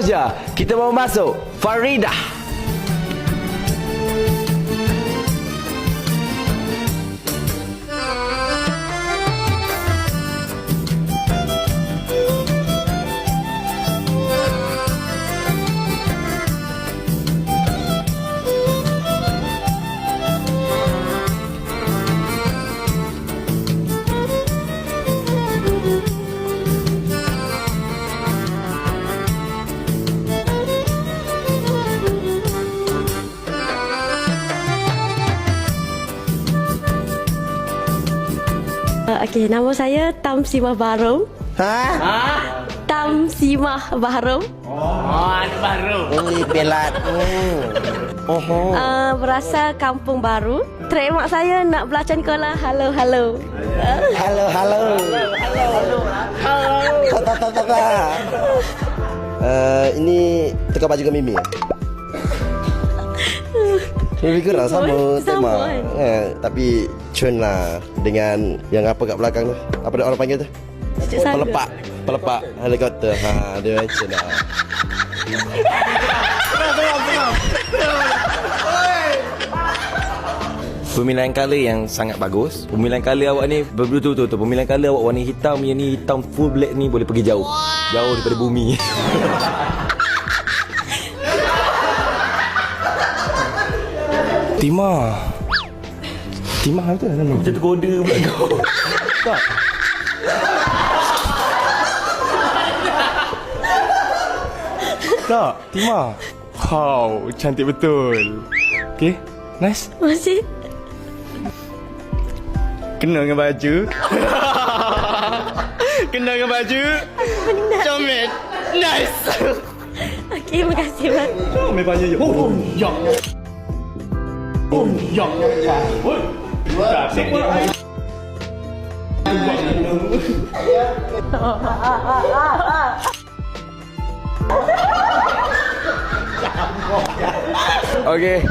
Seterusnya kita mau masuk Faridah. Okey, nama saya Tamsimah Bahrom. Ha? Tamsimah Bahrom. Anak baru. Ini pelat. Oh. Berasal Kampung Baru. Trademark saya nak belacan sekolah. Halo, halo. Halo. Tak. Ini tukar baju ke Mimi? Lebih kurang sama tema. Tapi cun lah dengan yang apa kat belakang tu. Apa orang panggil tu? Pelepak helikopter. Ha, dia macam lah. Pemilihan colour yang sangat bagus. Pemilihan colour awak ni betul-betul. Pemilihan colour awak warna hitam, yang ni hitam full black ni boleh pergi jauh. Jauh daripada bumi. Timah tu nama. Macam tergoda pula kau. Tak. Tak, Timah. Wow, cantik betul. Okay, nice. Masih. Kena dengan baju. Kena dengan baju. Comel. Nice. Okey, terima kasih banyak. Comel baju je. Okey,